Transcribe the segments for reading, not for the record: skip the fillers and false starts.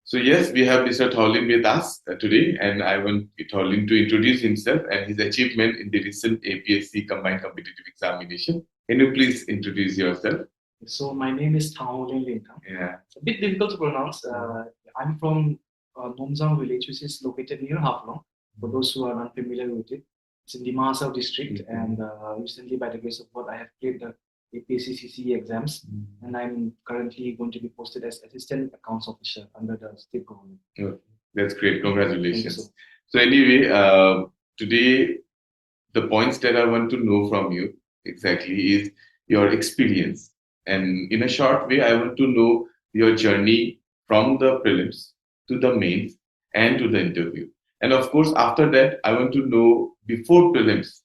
So yes, we have Mr. Thanghoulilien with us today, and I want Thanghoulilien to introduce himself and his achievement in the recent APSC combined competitive examination. Can you please introduce yourself? So my name is Thanghoulilien Lienthang. Yeah. It's a bit difficult to pronounce. I'm from Nomzang village, which is located near Haflong. For those who are unfamiliar with it, it's in the Mahasau district. And recently, by the grace of God, I have cleared the APSC CCE exams, and I'm currently going to be posted as assistant accounts officer under the state government. Okay. That's great. Congratulations. Thank you, So anyway, today the points that I want to know from you exactly is your experience. And in a short way, I want to know your journey from the prelims to the mains and to the interview. And of course, after that, I want to know before prelims,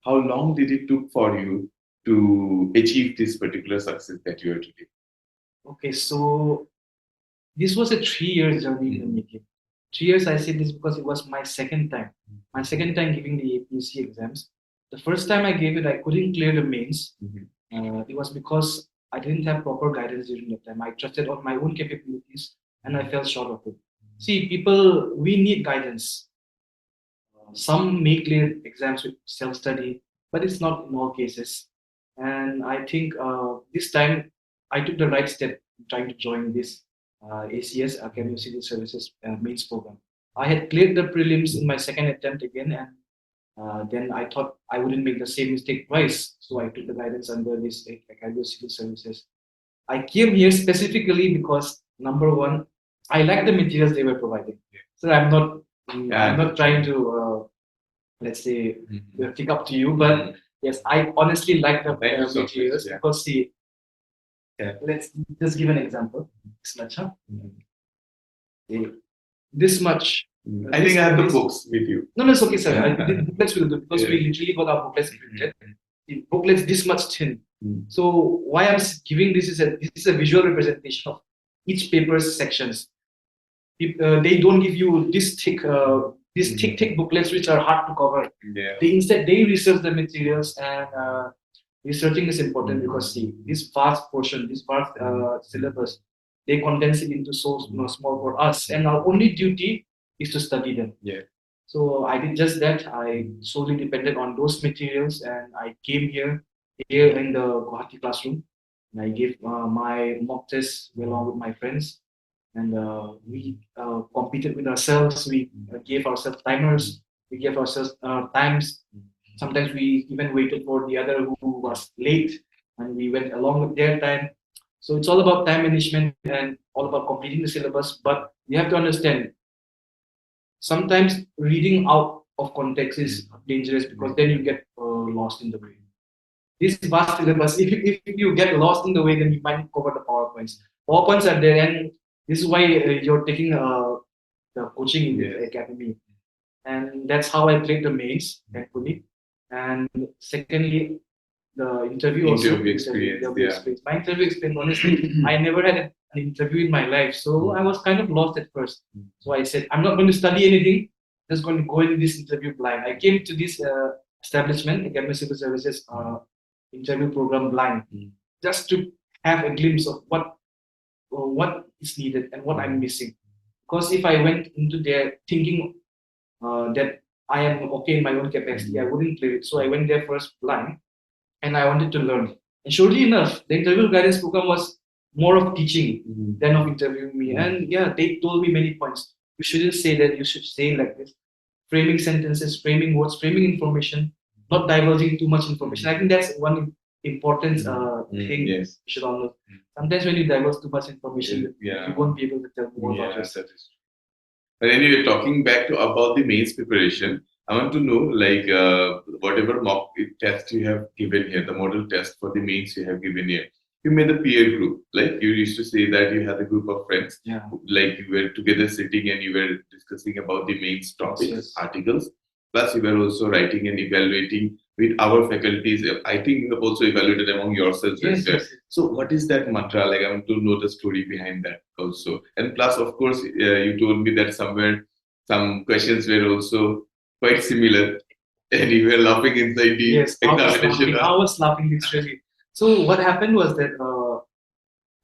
how long did it took for you to achieve this particular success that you are today? Okay, so this was a 3 year journey in the making. 3 years, I say this because it was my second time. My second time giving the APSC exams. The first time I gave it, I couldn't clear the mains. It was because I didn't have proper guidance during that time. I trusted on my own capabilities and I fell short of it. See, people, we need guidance. Some may clear exams with self-study, but it's not in all cases. And I think this time I took the right step trying to join this ACS, Academy of Civil Services mains program. I had cleared the prelims in my second attempt again, and then I thought I wouldn't make the same mistake twice. So I took the guidance under this Academy of Civil Services. I came here specifically because number one, I like the materials they were providing. So I'm not trying to let's say pick up to you, but yes, I honestly like the materials because see, let's just give an example. This much, huh? This much. I think I have the books with you. No, it's okay, sir. The booklets will do because we literally got our booklets printed. The booklets this much thin. So why I'm giving this is a visual representation of each paper's sections. They don't give you this thick booklets which are hard to cover. Instead they research the materials, and researching is important because see, this vast portion, this vast syllabus, they condense it into so small for us, and our only duty is to study them. So I did just that. I solely depended on those materials, and I came here in the Guwahati classroom, and I gave my mock tests along with my friends, and we competed with ourselves. We gave ourselves timers. We gave ourselves times. Sometimes we even waited for the other who was late, and we went along with their time. So it's all about time management and all about completing the syllabus. But you have to understand, sometimes reading out of context is dangerous because then you get lost in the way. This vast syllabus, if you get lost in the way, then you might cover the PowerPoints. PowerPoints are there, and this is why you're taking the coaching in the academy. And that's how I played the mains, thankfully. And secondly, the interview experience. My interview experience, honestly, I never had an interview in my life. So I was kind of lost at first. So I said, I'm not going to study anything, just going to go into this interview blind. I came to this establishment, Academy of Civil Services interview program blind, just to have a glimpse of what is needed and what I'm missing. Because if I went into there thinking that I am okay in my own capacity, I wouldn't play it. So I went there first blind, and I wanted to learn. And surely enough, the interview guidance program was more of teaching than of interviewing me. And yeah, they told me many points. You shouldn't say that, you should say like this. Framing sentences, framing words, framing information, not divulging too much information. I think that's one important thing you should all know. Sometimes when you divulge too much information, you won't be able to tell more about yourself. But anyway, talking back to about the mains preparation, I want to know, like, whatever mock test you have given here, the model test for the mains you have given here, you made a peer group. Like, you used to say that you had a group of friends, like you were together sitting and you were discussing about the mains topics, articles. Plus, you were also writing and evaluating with our faculties. I think you have also evaluated among yourselves as well. So, what is that mantra? Like, I want to know the story behind that also. And plus, of course, you told me that somewhere some questions were also quite similar, and you were laughing inside the examination. I was laughing literally. So what happened was that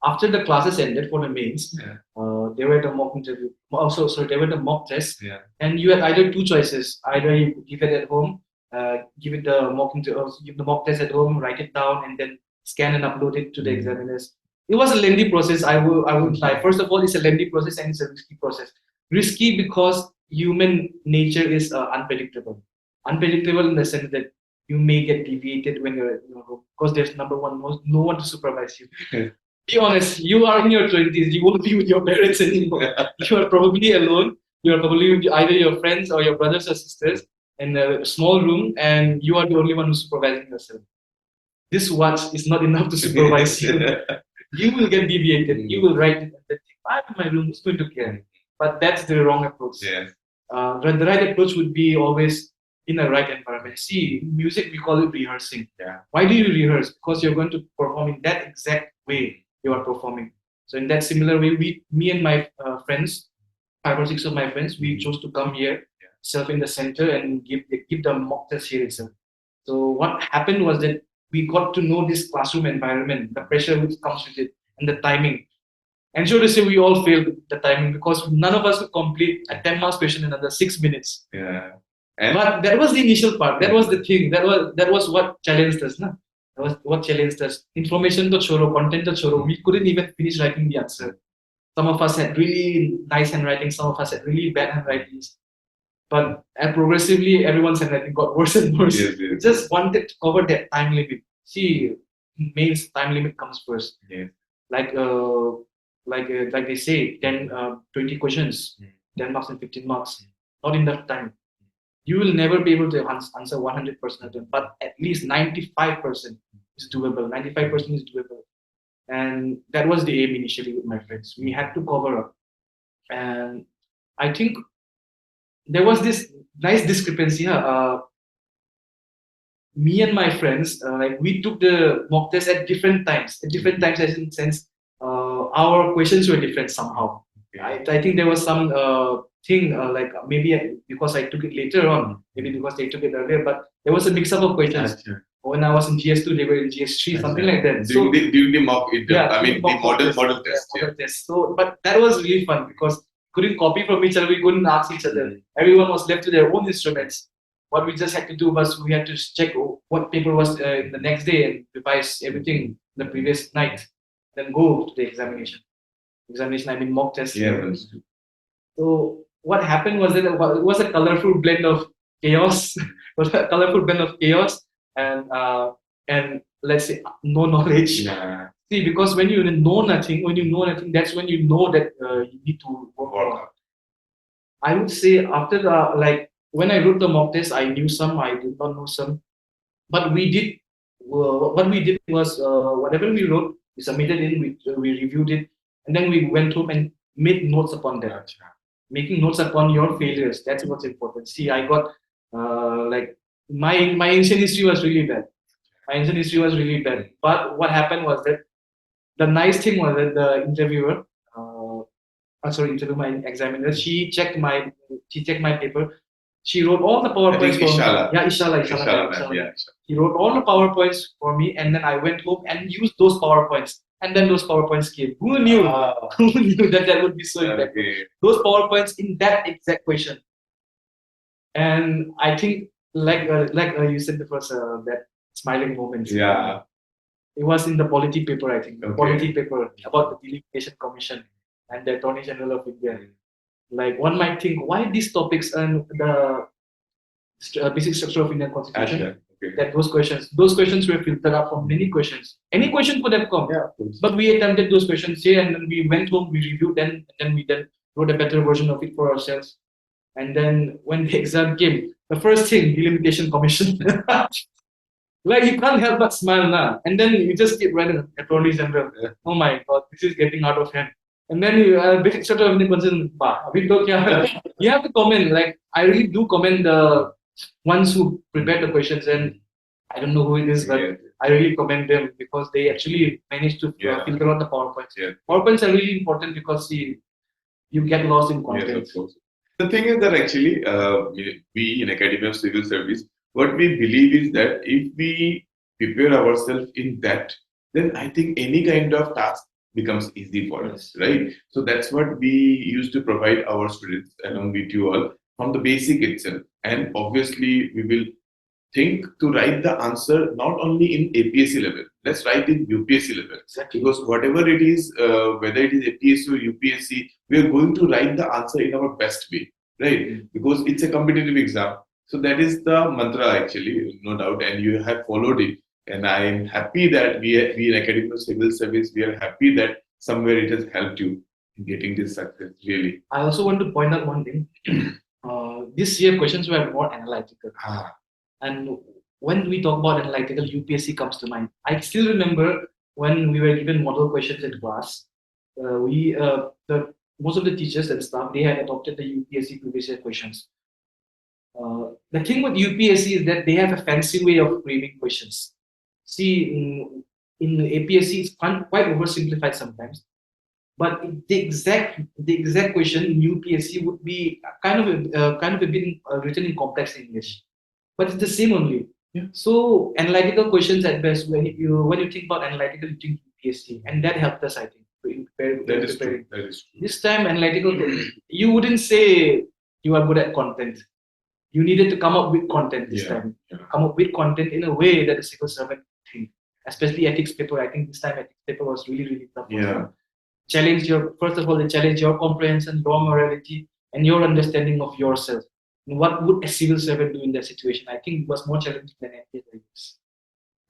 after the classes ended for the mains, they were the mock interview. Also, so they were the mock tests, and you had either two choices: either you give it at home, give it the mock give the mock test at home, write it down, and then scan and upload it to the examiners. It was a lengthy process. I would lie. First of all, it's a lengthy process and it's a risky process. Risky because human nature is unpredictable. Unpredictable in the sense that you may get deviated when you're at your home because there's number one, no one to supervise you. Be honest, you are in your 20s, you won't be with your parents anymore. You are probably alone. You are probably with either your friends or your brothers or sisters in a small room, and you are the only one who's supervising yourself. This watch is not enough to supervise you. You will get deviated. You will write it and then think, I'm in my room, who's going to care? But that's the wrong approach. Yes. The right approach would be always in a right environment. See, in music, we call it rehearsing. Why do you rehearse? Because you're going to perform in that exact way you are performing. So in that similar way, me and my friends, 5 or 6 of my friends, we chose to come here, self in the center, and give the mock test here itself. So what happened was that we got to know this classroom environment, the pressure which comes with it, and the timing. And sure to say, we all failed the timing because none of us could complete a 10 marks question in under 6 minutes. But that was the initial part. That was the thing. That was what challenged us. No? That was what challenged us. Information to choro, content to choro. We couldn't even finish writing the answer. Some of us had really nice handwriting. Some of us had really bad handwritings. But progressively, everyone's handwriting got worse and worse. We just wanted to cover that time limit. See, mains time limit comes first. Like they say, 10, 20 questions, 10 marks and 15 marks. Not enough time. You will never be able to answer 100% of them, but at least 95% is doable. 95% is doable. And that was the aim initially with my friends. We had to cover up. And I think there was this nice discrepancy. Me and my friends, we took the mock test at different times. At different times, as in sense, our questions were different somehow. I think there was some thing maybe because I took it later on, maybe because they took it earlier, but there was a mix up of questions. When I was in GS2, they were in GS3, something like that. During the mock, the model test. So, but that was really fun because we couldn't copy from each other, we couldn't ask each other. Everyone was left to their own instruments. What we just had to do was we had to check what paper was the next day and revise everything the previous night, then go to the examination. I mean mock test. So what happened was that it was a colorful blend of chaos. And let's say no knowledge. See, because when you know nothing, that's when you know that you need to work on. I would say after when I wrote the mock test, I knew some, I did not know some, but we did. What we did was whatever we wrote, we submitted in, we reviewed it, and then we went home and made notes upon that. Making notes upon your failures, that's what's important. See, I got my ancient history was really bad. But what happened was that the nice thing was that the interviewer, my examiner, she checked my paper. She wrote all the PowerPoints for me. Ishala. He wrote all the PowerPoints for me, and then I went home and used those PowerPoints. And then those PowerPoints came. Who knew? Who knew that would be so effective? Those PowerPoints in that exact question. And I think, like you said before, that smiling moment. It was in the polity paper, I think. Polity paper about the Delegation Commission and the Attorney General of India. Like one might think, why these topics and the basic structure of Indian Constitution? That those questions were filtered out from many questions. Any question could have come, but we attempted those questions here, and then we went home, we reviewed them, and then we wrote a better version of it for ourselves. And then when the exam came, the first thing, Delegation Commission. Like you can't help but smile now, and then you just keep writing Attorney General. Oh my God, this is getting out of hand. And then you sort of concern, you have to comment. Like I really do commend the ones who prepared the questions, and I don't know who it is, but I really commend them because they actually managed to filter out the PowerPoints. PowerPoints are really important because you get lost in content. The thing is that actually we in Academy of Civil Service, what we believe is that if we prepare ourselves in that, then I think any kind of task becomes easy for us, right? So that's what we used to provide our students along with you all from the basic itself. And obviously, we will think to write the answer not only in APSC level, let's write in UPSC level. Exactly. Because whatever it is, whether it is APSC or UPSC, we are going to write the answer in our best way, right? Because it's a competitive exam. So that is the mantra actually, no doubt, and you have followed it. And I am happy that we in Academic Civil Service, we are happy that somewhere it has helped you in getting this success, really. I also want to point out one thing. This year questions were more analytical. And when we talk about analytical, UPSC comes to mind. I still remember when we were given model questions in class. Most of the teachers and staff, they had adopted the UPSC previous year questions. The thing with UPSC is that they have a fancy way of framing questions. See, in APSC, it's quite oversimplified sometimes. But the exact question in UPSC would be kind of a bit written in complex English, but it's the same only. Yeah. So analytical questions at best, when you think about analytical, you think UPSC, and that helped us, I think. That is true. This time analytical, you wouldn't say you are good at content. You needed to come up with content this time. Yeah. Come up with content in a way that a civil servant think. Especially ethics paper. I think this time ethics paper was really tough. Yeah. First of all, they challenge your comprehension, your morality, and your understanding of yourself. And what would a civil servant do in that situation? I think it was more challenging than anything else.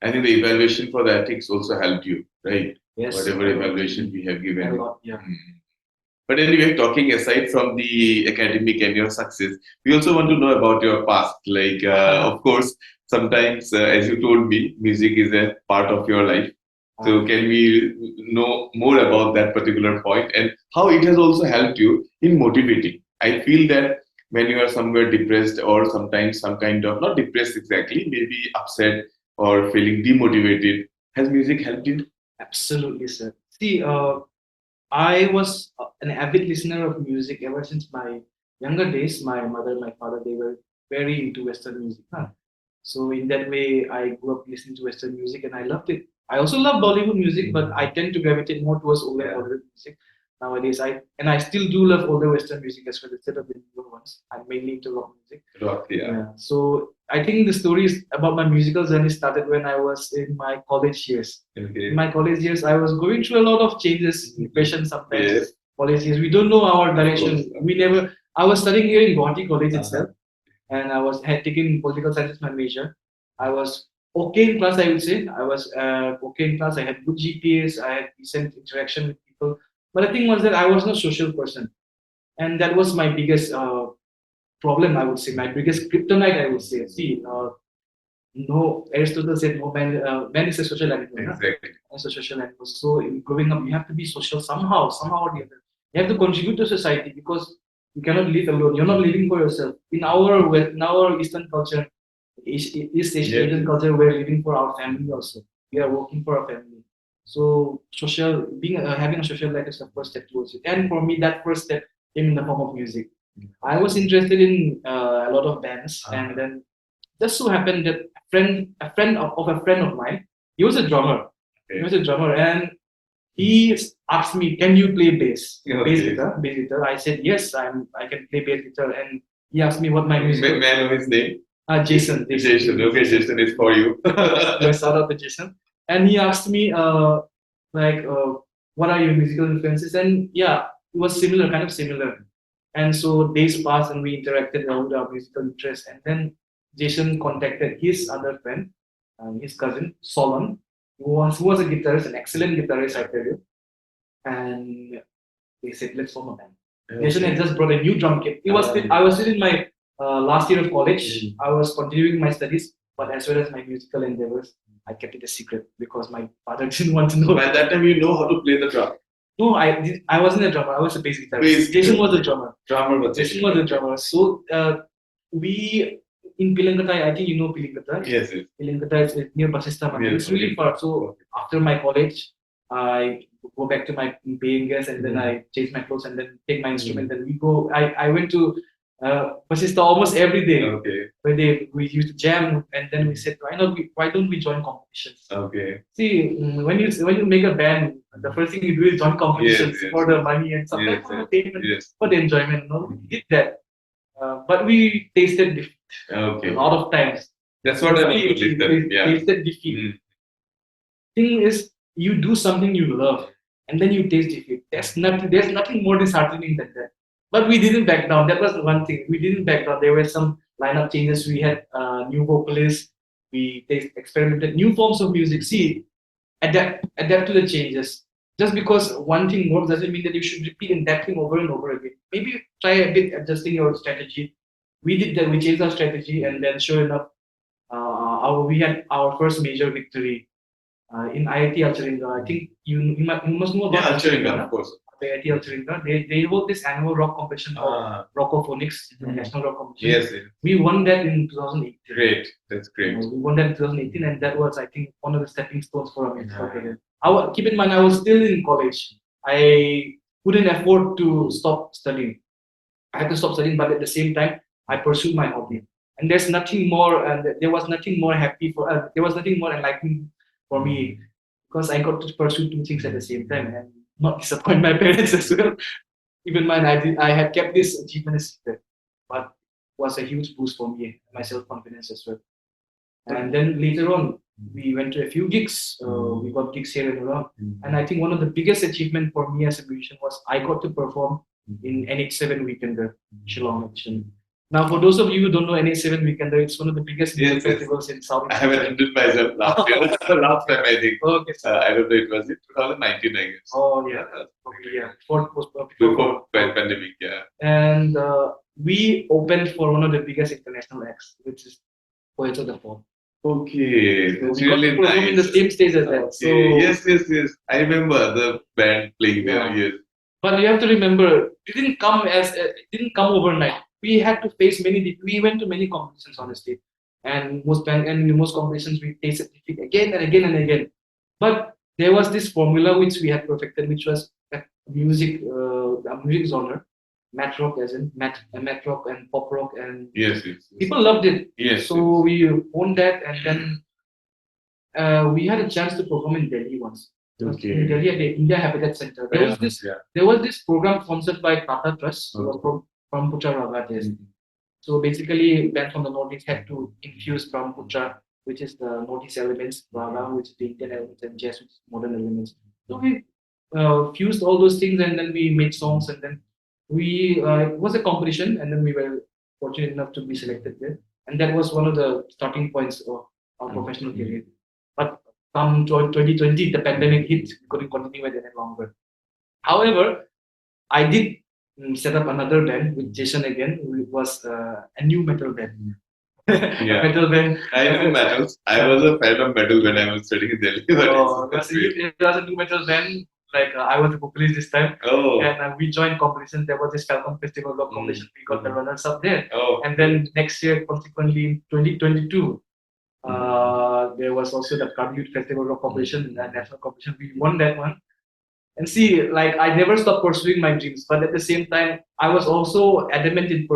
I think the evaluation for the ethics also helped you, right? Yes. Whatever evaluation we have given. A lot, yeah. But anyway, talking aside from the academic and your success, we also want to know about your past. Like, of course, sometimes, as you told me, music is a part of your life. So can we know more about that particular point and how it has also helped you in motivating? I feel that when you are somewhere depressed or sometimes some kind of, not depressed exactly, maybe upset or feeling demotivated, has music helped you? Absolutely, sir. See, I was an avid listener of music ever since my younger days. My mother, my father, they were very into Western music. So in that way, I grew up listening to Western music and I loved it. I also love Bollywood music, but I tend to gravitate more towards older Bollywood music nowadays. I still do love older Western music as well instead of the newer ones. I'm mainly into rock music. Rock, yeah. So I think the story about my musical journey started when I was in my college years. Okay. In my college years, I was going through a lot of changes, depression sometimes. Yes. College years, we don't know our direction. I was studying here in Guwahati College itself, and had taken political science as my major. I was okay in class, I would say. I was okay in class. I had good GPAs. I had decent interaction with people. But the thing was that I was not a social person. And that was my biggest problem, I would say. My biggest kryptonite, I would say. See, Aristotle said man is a social animal. Exactly. As a social animal. So in growing up, you have to be social somehow or the other. You have to contribute to society because you cannot live alone. You're not living for yourself. In our Eastern culture, East Asian culture, we're living for our family also. We are working for our family. So having a social life is the first step towards it. And for me, that first step came in the form of music. I was interested in a lot of bands, and then just so happened that a friend of mine, he was a drummer. Okay. He was a drummer, and he asked me, "Can you play bass? Bass guitar?" I said, "Yes, I can play bass guitar." And he asked me what my music. May I know his name? Jason. Jason. Okay, Jason is for you. Shout out to Jason. And he asked me, what are your musical influences? And yeah, it was kind of similar. And so days passed and we interacted around our musical interests. And then Jason contacted his other friend, his cousin, Solon, who was a guitarist, an excellent guitarist, I tell you. And they said, let's form a band. Okay. Jason had just brought a new drum kit. I was still in my last year of college. I was continuing my studies, but as well as my musical endeavors, I kept it a secret because my father didn't want to know. By that time, you know how to play the drum. No, I wasn't a drummer. I was a bass guitarist. Jason was a drummer. Jason was a drummer. So we in Pilangata, I think you know Pilangata. Yes. Pilangata is near Basista. Yes, it's really far. So after my college, I go back to my paying guest and then I change my clothes and then take my instrument and we go. I went to persisted almost every day. Okay. Where we used to jam, and then we said, why don't we join competitions? Okay. See, when you make a band, the first thing you do is join competitions Yes, yes, for the money and sometimes yes, for the yes, payment, yes. for the enjoyment. No, we did that, but we tasted defeat a Okay. lot of times. That's what I want to We listen. Yeah. tasted defeat. Mm. Thing is, you do something you love, and then you taste defeat. There's nothing more disheartening than that. But we didn't back down. That was the one thing. We didn't back down. There were some lineup changes. We had new vocalists. We experimented new forms of music. See, adapt to the changes. Just because one thing works doesn't mean that you should repeat in that thing over and over again. Maybe try a bit adjusting your strategy. We did that. We changed our strategy, and then sure enough, we had our first major victory in IIT Alcharinga. I think you must know about Yeah, Alcharinga, Alcharinga. of course. IIT Alcharinga. They hold this annual rock competition called Rockophonics, national rock competition. Yes, yes. We won that in 2018. Great. That's great. We won that in 2018, and that was, I think, one of the stepping stones for me. Keep in mind, I was still in college. I couldn't afford to stop studying. I had to stop studying, but at the same time, I pursued my hobby. And there's nothing more, and there was nothing more there was nothing more enlightening for me because I got to pursue two things at the same time and not disappoint my parents as well. Even mine, I had kept this achievement a secret, but it was a huge boost for me, my self confidence as well. And then later on, we went to a few gigs. We got gigs here and around. And I think one of the biggest achievement for me as a musician was I got to perform in NH7 Weekender, Shillong actually. Now, for those of you who don't know NH7 Weekender, it's one of the biggest music festivals in South I haven't attended myself last year. Last time, I think. Okay, I don't know, it was in 2019, I guess. Oh, yeah. Okay, yeah. Before pandemic, yeah. And we opened for one of the biggest international acts, which is Poets of the Fall. Okay, So that's we got really to perform nice. in the same stage as that. So Yes, yes, yes. I remember the band playing there. Yes. But you have to remember, it didn't come overnight. We had to face we went to many competitions honestly, and in most competitions we tasted defeat again and again and again. But there was this formula which we had perfected, which was a music genre, mat rock as in mat rock and pop rock, and yes. people loved it. Yes. So we owned that, and then we had a chance to perform in Delhi once. Okay. In Delhi at the India Habitat Center. There was this program sponsored by Tata Trust from Pucharaga. So basically, bands from the Northeast had to infuse Brahmaputra, which is the Northeast elements, Raga, which is the Indian elements, and jazz, which is modern elements. So we fused all those things, and then we made songs, and then it was a competition, and then we were fortunate enough to be selected there, and that was one of the starting points of our professional career. But come 2020, the pandemic hit, we couldn't continue it any longer. However, I did set up another band with Jason again. It was a new metal band. Yeah. Metal band. I know metals. I was a fan of metal when I was studying in Delhi. It was a new metal band. Like I was a vocalist this time. Oh. And we joined competitions. There was this Falcon Festival Rock competition. We got the runners up there. Oh. And then next year, consequently in 2022, there was also the Kabut Festival Rock competition, national competition. We won that one. And see, like I never stopped pursuing my dreams, but at the same time, I was also adamant in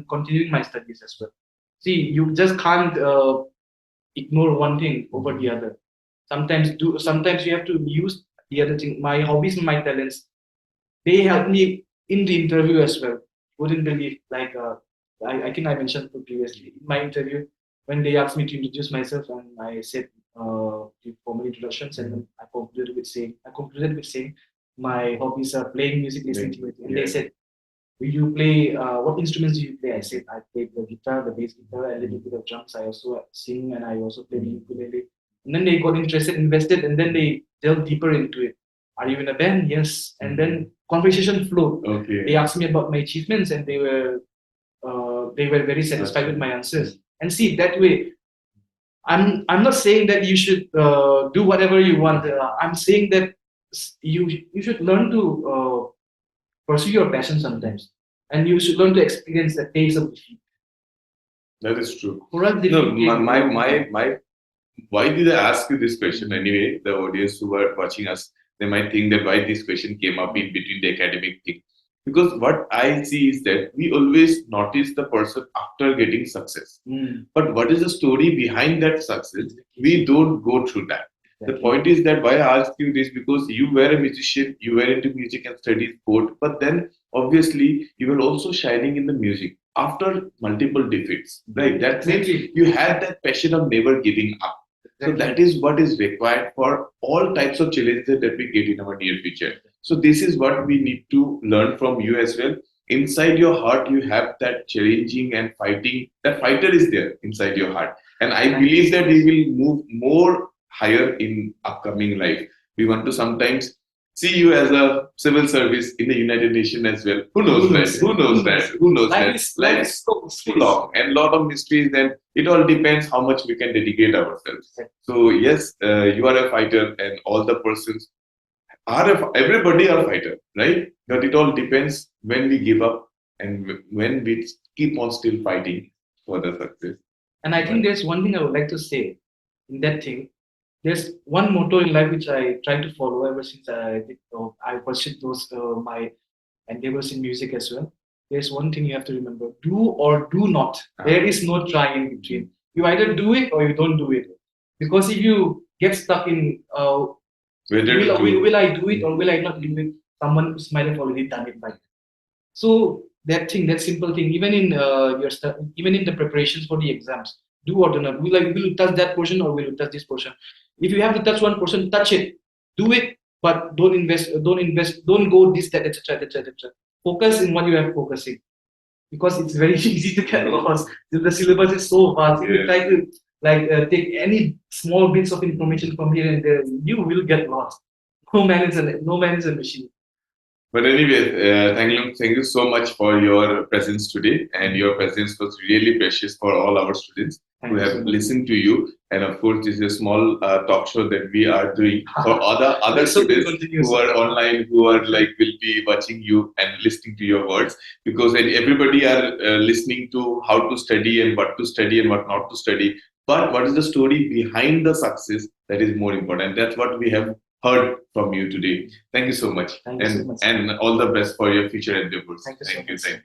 continuing my studies as well. See, you just can't ignore one thing over the other. Sometimes you have to use the other thing. My hobbies and my talents, they help me in the interview as well. Wouldn't believe, like I think I mentioned previously in my interview when they asked me to introduce myself, and I said the formal introductions, and then I concluded with saying my hobbies are playing music, listening to it. And they said, will you play, what instruments do you play? I said, I play the guitar, the bass guitar, a little bit of drums. I also sing, and I also play the ukulele. And then they got invested, and then they delved deeper into it. Are you in a band? Yes. And then conversation flowed. Okay. They asked me about my achievements, and they were very satisfied with my answers. And see, that way, I'm not saying that you should do whatever you want. I'm saying that you should learn to pursue your passion sometimes, and you should learn to experience the taste of defeat. That is true. For us, my why did I ask you this question anyway? The audience who are watching us, they might think that why this question came up in between the academic thing. Because what I see is that we always notice the person after getting success. But what is the story behind that success? We don't go through that. The point is that why I ask you this, because you were a musician, you were into music and studied sport, but then obviously you were also shining in the music after multiple defeats, right? That means you had that passion of never giving up. So that is what is required for all types of challenges that we get in our near future. So this is what we need to learn from you as well. Inside your heart, you have that challenging and fighting. That fighter is there inside your heart, and I believe that we will move more higher in upcoming life. We want to sometimes see you as a civil service in the United Nations as well. Who knows that? Who knows that? Who knows that? Life is so long and lot of mysteries, and it all depends how much we can dedicate ourselves. So yes, you are a fighter, and all the persons everybody are a fighter, right? But it all depends when we give up and when we keep on still fighting for the success. And I think there's one thing I would like to say in that thing. There's one motto in life which I try to follow ever since I pursued those my endeavors in music as well. There's one thing you have to remember: do or do not. There is no try in between. You either do it or you don't do it. Because if you get stuck in will I do it or will I not do it, someone might have already done it by then. So that thing, that simple thing, even in even in the preparations for the exams, do or do not. Will you touch that portion or will you touch this portion? If you have to touch one portion, touch it, do it, but don't go this, that, etc., etc., etc. Focus in what you have focusing, because it's very easy to get lost. The syllabus is so vast. If you try to take any small bits of information from here and there, you will get lost. No man is a machine. But anyway, thank you so much for your presence today, and your presence was really precious for all our students who have listened to you. And of course, this is a small talk show that we are doing for other students who are online, who are will be watching you and listening to your words, because everybody are listening to how to study and what to study and what not to study. But what is the story behind the success? That is more important. That's what we have heard from you today. Thank you so much. Thank you so much. And all the best for your future endeavors. Thank you so much.